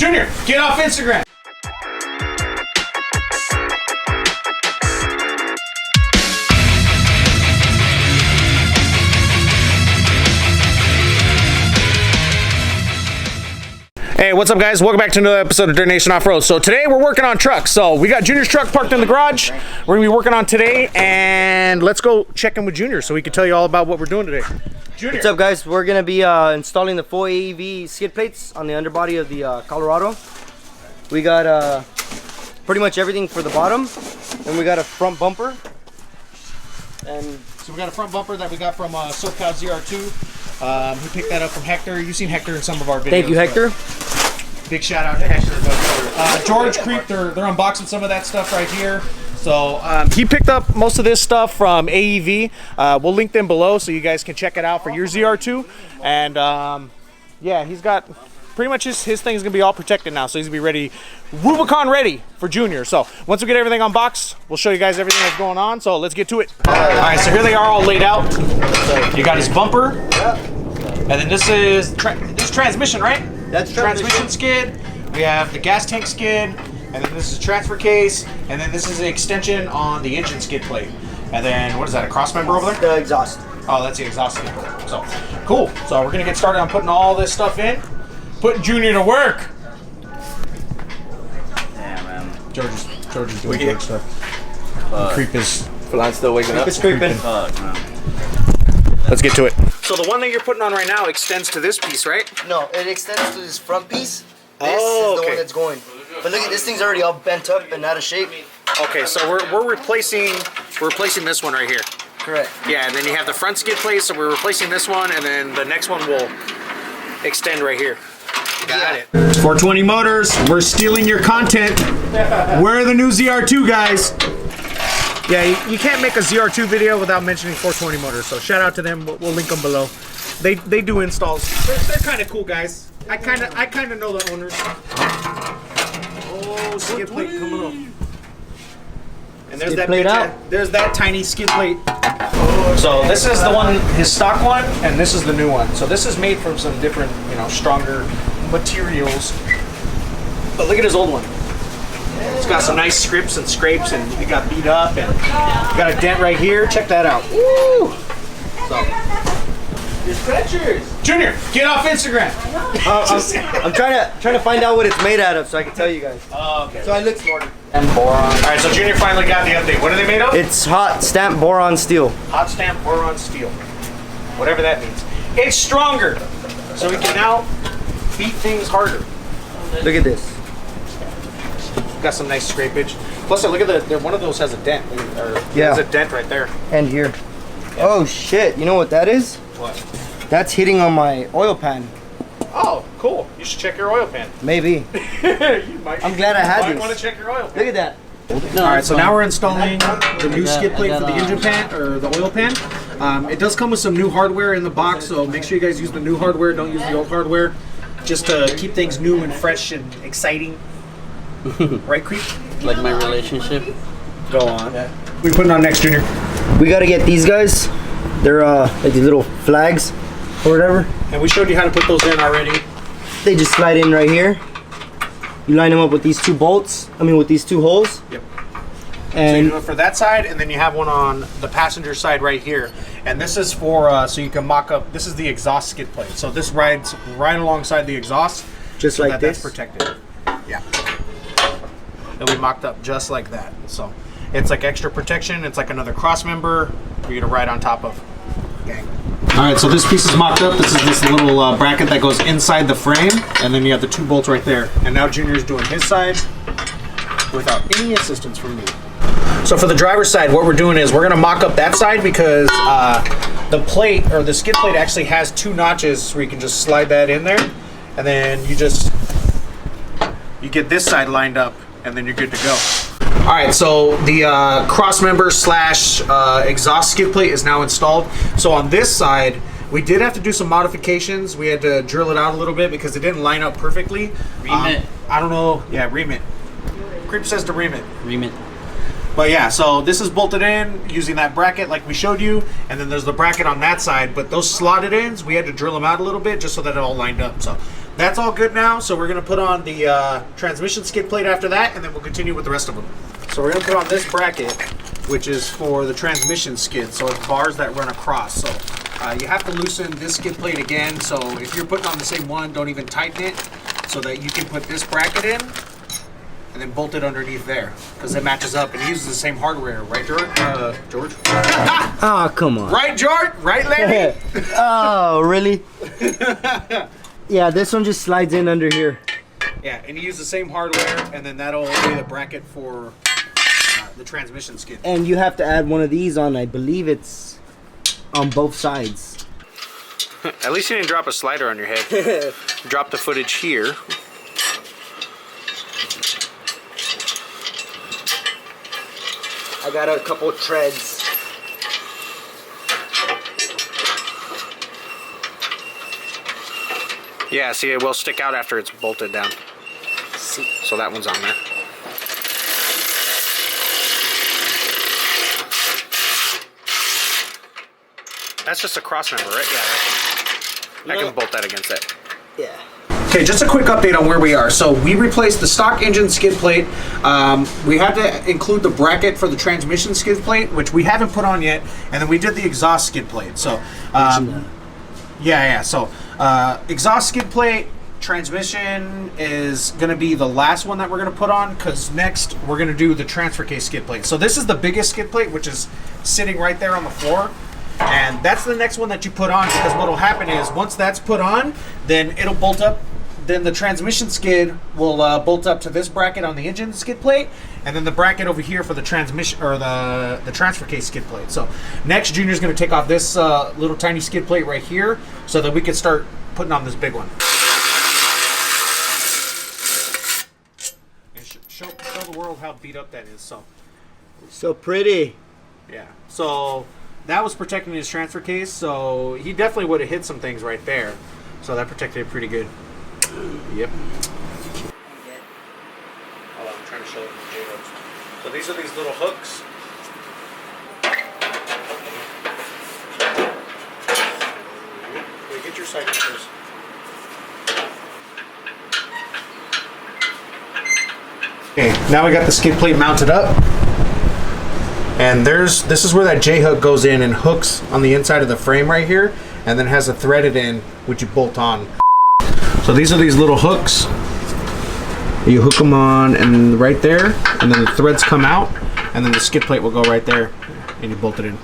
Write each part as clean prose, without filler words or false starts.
Junior, get off Instagram. Hey, what's up guys? Welcome back to another episode of Dirtnation Off-Road. So today we're working on trucks. So we got Junior's truck parked in the garage. We're gonna be working on today, and let's go check in with Junior so we can tell you all about what we're doing today. Junior. What's up guys? We're gonna be installing the full Aev skid plates on the underbody of the Colorado. We got pretty much everything for the bottom, and we got a front bumper. And so we got a front bumper that we got from Colorado Zr2. We picked that up from Hector. You've seen Hector in some of our videos. thank you, Hector. Big shout out to Hector. George Creep, they're unboxing some of that stuff right here. So he picked up most of this stuff from Aev. We'll link them below so you guys can check it out for your ZR2. And yeah, he's got pretty much his thing's gonna be all protected now. So he's gonna be ready, Rubicon ready for Junior. So once we get everything unboxed, we'll show you guys everything that's going on. So let's get to it. All right, so here they are all laid out. You got his bumper. And then this is transmission, right? That's transmission skid. We have the gas tank skid, and then this is transfer case, and then this is the extension on the engine skid plate. And then what is that? A cross member over there? The exhaust. Oh, that's the exhaust skid plate. So cool. So we're gonna get started on putting all this stuff in, putting Junior to work. Yeah, man. George is doing good stuff. Creep is. Flying still waking up. It's creeping. Let's get to it. So the one that you're putting on right now extends to this piece, right? No, it extends to this front piece. This Oh, is the okay. one that's going. But look at this thing's already all bent up and out of shape. Okay, so we're replacing this one right here. Correct. Yeah, and then you have the front skid plate, so we're replacing this one, and then the next one will extend right here. Got it. 420 Motors, we're stealing your content. We're the new ZR2 guys. Yeah, you can't make a ZR2 video without mentioning 420 Motors, so shout out to them. We'll link them below. They do installs. They're kind of cool guys. I kind of know the owners. Oh, skid plate coming up. And there's Skid that plate big out. there's that tiny skid plate. So this is the one, his stock one, and this is the new one. So this is made from some different, stronger materials. But look at his old one. It's got some nice scripts and scrapes, and it got beat up, and got a dent right here. Check that out. Woo! So. Junior, get off Instagram. I'm trying to find out what it's made out of so I can tell you guys. Oh, okay. So I look smarter. And boron. All right, so Junior finally got the update. What are they made of? It's hot stamped boron steel. Hot stamp boron steel. Whatever that means. It's stronger, so we can now beat things harder. Look at this. Got some nice scrapage. Plus, look at one of those has a dent. Yeah. There's a dent right there. And here. Oh shit! You know what that is? What? That's hitting on my oil pan. Oh, cool. You should check your oil pan. Maybe. I'm glad I had You might this. want to check your oil pan. Look at that. All right, so now we're installing the new skid plate for the engine pan, or the oil pan. It does come with some new hardware in the box, so make sure you guys use the new hardware, don't use the old hardware, just to keep things new and fresh and exciting. Right, Creep? Like my relationship. Go on. Yeah. We putting on next, Junior. We gotta get these guys. They're like these little flags or whatever. And we showed you how to put those in already. They just slide in right here. You line them up with these two bolts. With these two holes. Yep. So you And do it for that side, and then you have one on the passenger side right here. And this is for so you can mock up. This is the exhaust skid plate. So this rides right alongside the exhaust, just so like that this. that's protected. Yeah. It'll be mocked up just like that. So it's like extra protection. It's like another cross member for you to ride on top of. Gang. All right, so this piece is mocked up. This is this little bracket that goes inside the frame, and then you have the two bolts right there. And now Junior's doing his side without any assistance from me. So for the driver's side, what we're doing is we're gonna mock up that side because the plate, or the skid plate, actually has two notches where you can just slide that in there, and then you get this side lined up, and then you're good to go. All right, so the cross member slash exhaust skid plate is now installed. So on this side, we did have to do some modifications. We had to drill it out a little bit because it didn't line up perfectly. Remit. I don't know. Yeah, remit. Creep says to remit. Remit. But yeah, so this is bolted in using that bracket like we showed you, and then there's the bracket on that side, but those slotted ends, we had to drill them out a little bit just so that it all lined up. So that's all good now. So we're gonna put on the transmission skid plate after that, and then we'll continue with the rest of them. So we're gonna put on this bracket, which is for the transmission skid. So it's bars that run across. So you have to loosen this skid plate again. So if you're putting on the same one, don't even tighten it, so that you can put this bracket in and then bolt it underneath there, because it matches up and uses the same hardware, right, George? George? Oh, come on. Right, George? Right, Larry? Oh, really? Yeah, this one just slides in under here. Yeah, and you use the same hardware, and then that'll be the bracket for the transmission skid. And you have to add one of these on, I believe it's on both sides. At least you didn't drop a slider on your head. Drop the footage here. I got a couple of treads. Yeah, see, it will stick out after it's bolted down. So that one's on there. That's just a cross member, right? Yeah, I can bolt that against it. Yeah. Okay, just a quick update on where we are. So we replaced the stock engine skid plate. We had to include the bracket for the transmission skid plate, which we haven't put on yet, and then we did the exhaust skid plate. So, So exhaust skid plate, transmission is going to be the last one that we're going to put on, because next we're going to do the transfer case skid plate. So this is the biggest skid plate, which is sitting right there on the floor. And that's the next one that you put on, because what will happen is once that's put on, then it'll bolt up. Then the transmission skid will bolt up to this bracket on the engine skid plate, and then the bracket over here for the transmission, or the transfer case skid plate. So next, Junior's going to take off this little tiny skid plate right here, so that we can start putting on this big one. And show the world how beat up that is. So pretty. Yeah. So that was protecting his transfer case, so he definitely would have hit some things right there. So that protected it pretty good. Yep. Oh, I'm trying to show them the J-hooks. So these are these little hooks. Wait, get your side first. Okay, now we got the skid plate mounted up. And this is where that J-hook goes in and hooks on the inside of the frame right here, and then has a threaded in, which you bolt on. So these are these little hooks. You hook them on and right there, and then the threads come out, and then the skid plate will go right there, and you bolt it in.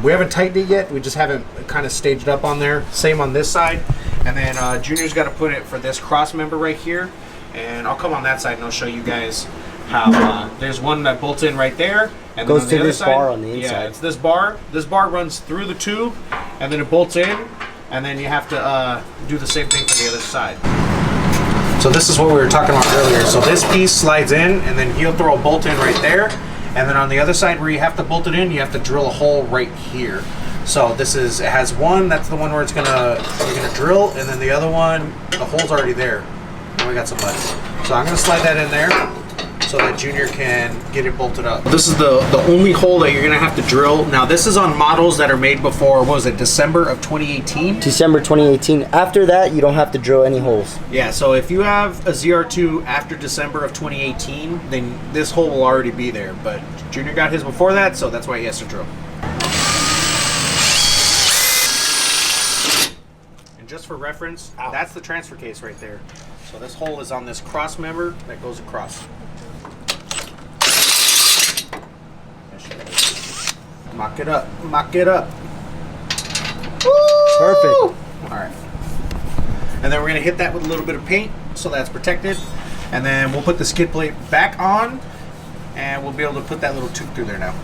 We haven't tightened it yet. We just haven't kind of staged up on there. Same on this side. And then Junior's got to put it for this cross member right here. And I'll come on that side and I'll show you guys how there's one that bolts in right there. And goes then on to the this other side, bar on the inside. Yeah, it's this bar. This bar runs through the tube, and then it bolts in, and then you have to do the same thing for the other side. So this is what we were talking about earlier. So this piece slides in, and then he'll throw a bolt in right there, and then on the other side where you have to bolt it in, you have to drill a hole right here. So this is, it has one, that's the one where you're gonna drill, and then the other one, the hole's already there. And we got some mud. So I'm gonna slide that in there, so that Junior can get it bolted up. This is the only hole that you're gonna have to drill. Now this is on models that are made before, what was it, December of 2018? December 2018. After that, you don't have to drill any holes. Yeah, so if you have a ZR2 after December of 2018, then this hole will already be there. But Junior got his before that, so that's why he has to drill. And just for reference, that's the transfer case right there. So this hole is on this cross member that goes across. Mock it up, mock it up. Woo! Perfect. All right. And then we're gonna hit that with a little bit of paint so that's protected. And then we'll put the skid plate back on, and we'll be able to put that little tube through there now.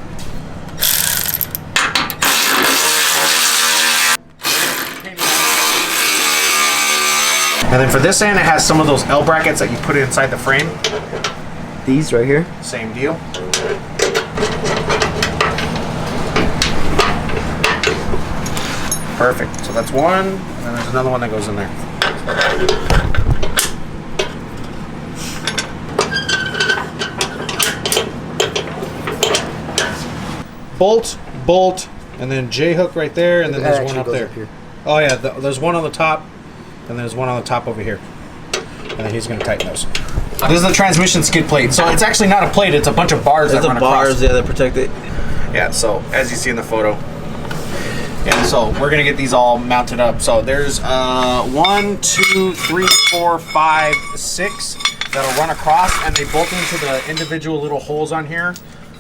And then for this end, it has some of those L brackets that you put inside the frame. These right here? Same deal. Perfect. So that's one, and then there's another one that goes in there. Bolt, bolt, and then J-hook right there, and then there's one up there. Oh yeah, there's one on the top, and there's one on the top over here. And then he's gonna tighten those. This is the transmission skid plate. So it's actually not a plate, it's a bunch of bars that run across. Bars, yeah, that protect it. Yeah, so as you see in the photo. And so we're gonna get these all mounted up. So there's 1, 2, 3, 4, 5, 6 that'll run across, and they bolt into the individual little holes on here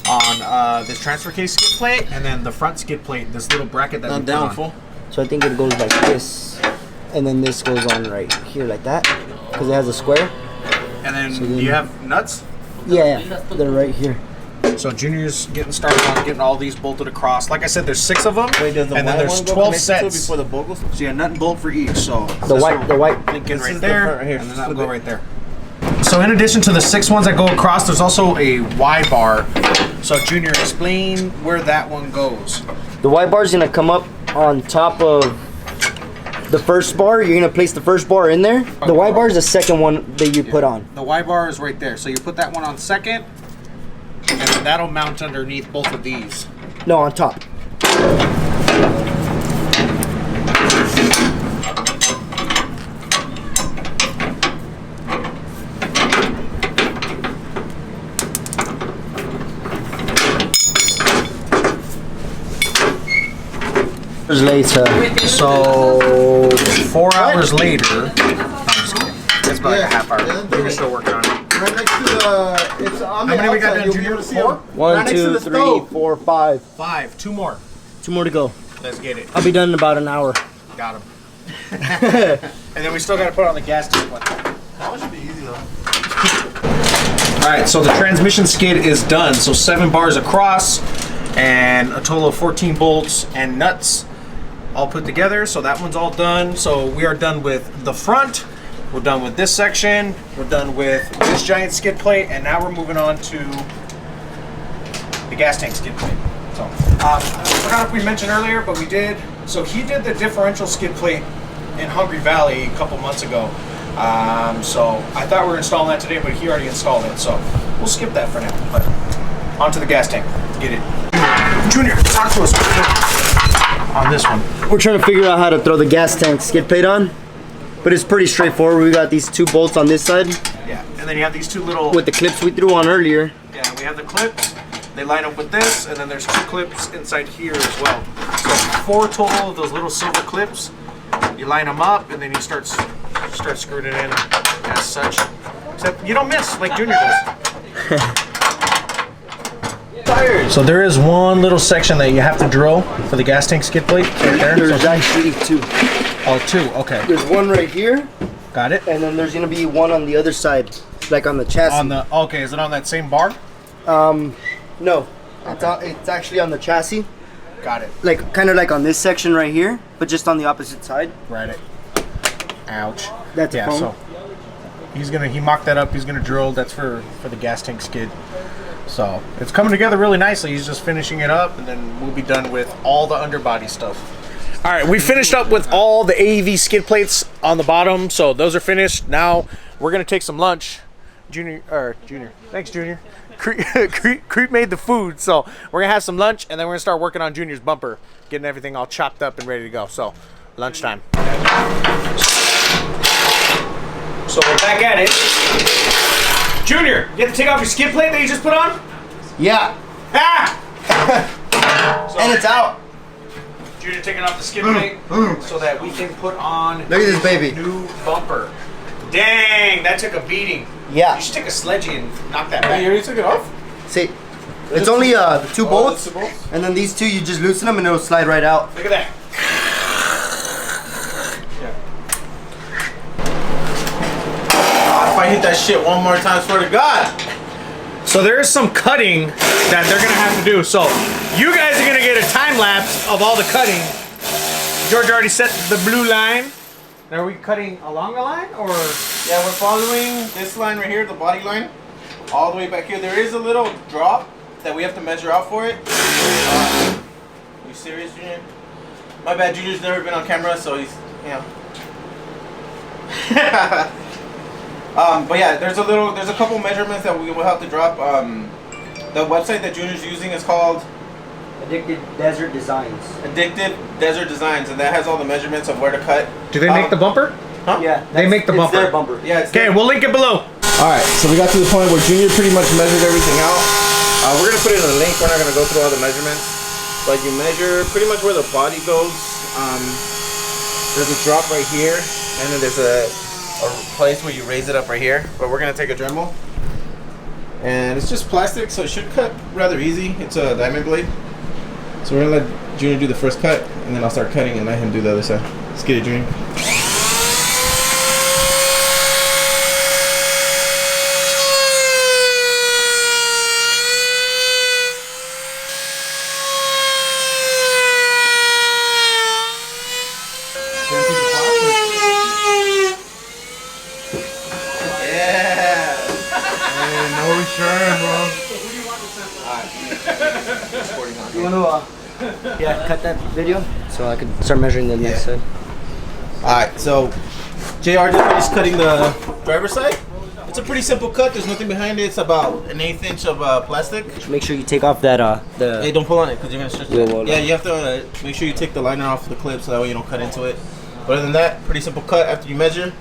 on this transfer case skid plate, and then the front skid plate, this little bracket that we put on. Full. So I think it goes like this, and then this goes on right here like that, because it has a square. And then do you have nuts? Yeah, they're right here. So Junior's getting started on getting all these bolted across. Like I said, there's 6 of them, Wait, does the and then white there's one go 12 connected to it sets. before the bolt goes? So yeah, nut and bolt for each. So The white. link in This right is the there, front right here. and then that'll go right there. So in addition to the 6 ones that go across, there's also a Y bar. So Junior, explain where that one goes. The white bar is gonna come up on top of the first bar. You're gonna place the first bar in there. The white bar is the second one that you put on. The Y bar is right there. So you put that one on second, and then that'll mount underneath both of these. No, on top. Later. So 4 hours later, no, I'm just kidding. It's about like a half hour. We're still working on it. Right next to the, it's on the How many we got outside, done, you'll be Junior? able to see 4? them. 1, Right next to 2, the 3, stove. 4, 5. 5. 2 more. 2 more to go. Let's get it. I'll be done in about an hour. Got him. And then we still got to put on the gas tank one. That one should be easy though. All right, so the transmission skid is done. So 7 bars across and a total of 14 bolts and nuts all put together. So that one's all done. So we are done with the front. We're done with this section. We're done with this giant skid plate. And now we're moving on to the gas tank skid plate. So I forgot if we mentioned earlier, but we did. So he did the differential skid plate in Hungry Valley a couple months ago. So I thought we were installing that today, but he already installed it. So we'll skip that for now. But onto the gas tank. Get it. Junior, talk to us on this one. We're trying to figure out how to throw the gas tank skid plate on, but it's pretty straightforward. We got these 2 bolts on this side Yeah, and then you have these 2 little. with the clips we threw on earlier. Yeah, we have the clips. They line up with this, and then there's 2 clips inside here as well. So 4 total of those little silver clips. You line them up, and then you start screwing it in as such. Except you don't miss like Junior does. So there is one little section that you have to drill for the gas tank skid plate right there. There's So, actually 2. oh, 2. Okay, There's one right here, got it. and then there's gonna be one on the other side, like on the chassis. On the okay, is it on that same bar? No, it's actually on the chassis, Got it. like kind of like on this section right here, but just on the opposite side. Right it. Ouch. That's a Yeah. phone. So he mocked that up. He's gonna drill. That's for the gas tank skid. So it's coming together really nicely. He's just finishing it up, and then we'll be done with all the underbody stuff. All right, we finished up with all the AEV skid plates on the bottom, so those are finished. Now we're gonna take some lunch. Junior, thanks, Junior. Creep made the food, so we're gonna have some lunch, and then we're gonna start working on Junior's bumper, getting everything all chopped up and ready to go. So lunchtime. So we're back at it. Junior, you have to take off your skid plate that you just put on? Yeah, Ah! and it's out. Junior taking off the skid plate so that we can put on Look at this baby. new bumper. Dang, that took a beating. Yeah. You should take a sledgie and knock that back. You already took it off? See, it's only the 2 bolts, that's the bolts? and then these 2 you just loosen them and it'll slide right out. Look at that. If I hit that shit one more time, swear to God. So there is some cutting that they're gonna have to do. So you guys are gonna get a time lapse of all the cutting. George already set the blue line. Now are we cutting along the line or? Yeah, we're following this line right here, the body line, all the way back here. There is a little drop that we have to measure out for it. You serious, Junior? My bad, Junior's never been on camera, so he's, you know. But yeah, there's a couple measurements that we will have to drop. The website that Junior's using is called Addictive Desert Designs. Addictive Desert Designs, and that has all the measurements of where to cut. Do they make the bumper? Huh? Yeah. They make the it's bumper. their bumper. Yeah, it's Okay, we'll link it below. Alright, so we got to the point where Junior pretty much measured everything out. We're going to put it in a link. We're not going to go through all the measurements. But you measure pretty much where the body goes. There's a drop right here. And then there's a place where you raise it up right here. But we're going to take a Dremel. And it's just plastic, so it should cut rather easy. It's a diamond blade. So we're going to let Junior do the first cut. And then I'll start cutting and let him do the other side. Let's get it, Junior. You want to, yeah, cut that video so I can start measuring the next side. Alright, so JR just finished cutting the driver's side. It's a pretty simple cut. There's nothing behind it. It's about an 1/8 inch of plastic. Make sure you take off that Hey, don't pull on it because you're gonna stretch it. Well, Yeah, you have to make sure you take the liner off the clip so that way you don't cut into it. But other than that, pretty simple cut after you measure.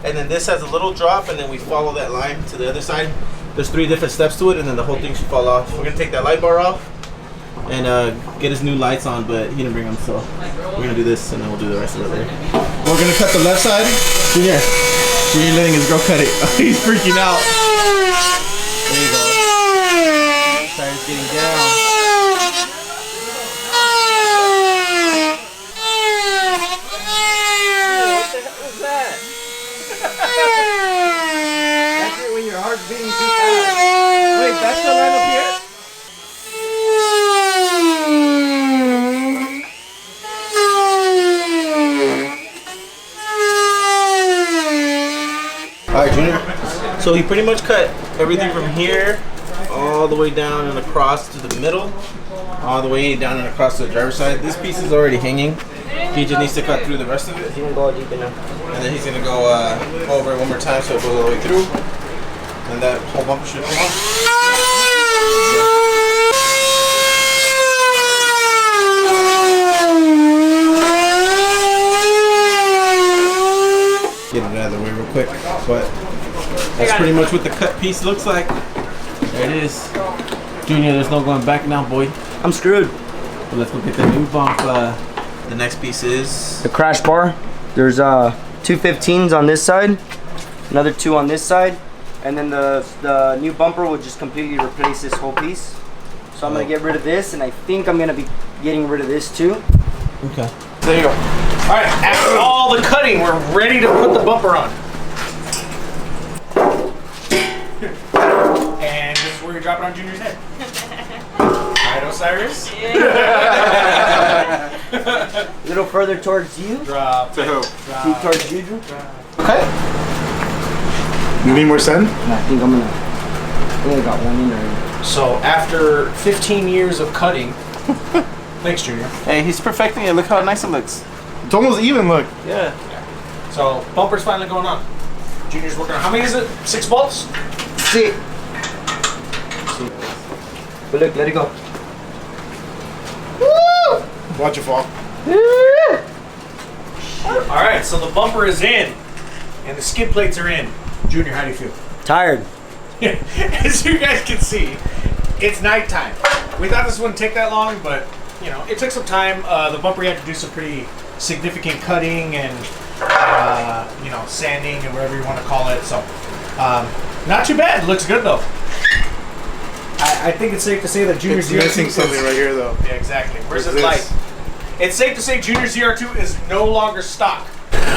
And then this has a little drop, and then we follow that line to the other side. There's 3 different steps to it, and then the whole thing should fall off. We're gonna take that light bar off and get his new lights on, but he didn't bring them, so we're gonna do this, and then we'll do the rest of it later. We're gonna cut the left side. Junior letting his girl cut it. He's freaking out. There you go. Tire's getting down. What the hell is that? That's it when your heart's beating too fast. Wait, that's the line up here? Alright, Junior. So he pretty much cut everything from here all the way down and across to the middle, all the way down and across to the driver's side. This piece is already hanging. He just needs to cut through the rest of it. You can go deep enough. And then he's gonna go over it one more time so it goes all the way through. And that whole bumper should come off. Get it out of the way real quick. But that's pretty much what the cut piece looks like. There it is. Junior, there's no going back now, boy. I'm screwed. So let's go get the new bump. The next piece is The crash bar. There's 2 15s on this side, another 2 on this side, and then the new bumper will just completely replace this whole piece. So I'm gonna get rid of this, and I think I'm gonna be getting rid of this too. okay. There you go. All right, after all the cutting, we're ready to put the bumper on. And this is where you drop it on Junior's head. Alright, Osiris? A little further towards you. Drop. To who? Towards you, Drew. Okay. You need more sand? And I think I only got one in there. So after 15 years of cutting, thanks, Junior. Hey, he's perfecting it. Look how nice it looks. It's almost even, look. Yeah. So bumper's finally going on. Junior's working on, how many is it? 6 bolts? See. But look, let it go. Watch it fall. Alright, so the bumper is in, and the skid plates are in. Junior, how do you feel? Tired. As you guys can see, it's nighttime. We thought this wouldn't take that long, but you know, it took some time. The bumper had to do some pretty significant cutting and you know, sanding and whatever you want to call it. So not too bad. Looks good though. I think it's safe to say that Junior It's ZR2 missing something right here, though. Yeah, exactly. Where's What's his this? light? It's safe to say Junior ZR2 is no longer stock.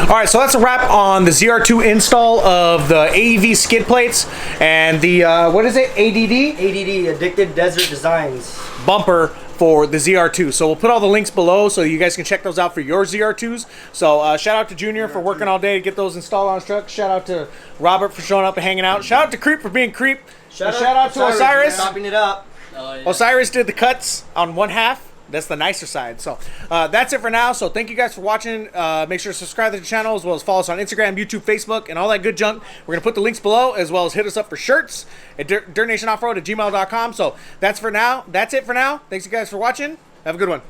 All right, so that's a wrap on the ZR2 install of the Aev skid plates and the, what is it, ADD? ADD, Addictive Desert Designs. Bumper for the ZR2. So we'll put all the links below so you guys can check those out for your ZR2s. So shout out to Junior for working all day to get those installed on his truck. Shout out to Robert for showing up and hanging out. Shout out to Creep for being Creep. Shout out to Osiris. Topping it up. Osiris did the cuts on one half. That's the nicer side. So that's it for now. So thank you guys for watching. Make sure to subscribe to the channel as well as follow us on Instagram, YouTube, Facebook, and all that good junk. We're going to put the links below as well as hit us up for shirts at Dirtnationoffroad@gmail.com. So that's for now. That's it for now. Thanks you guys for watching. Have a good one.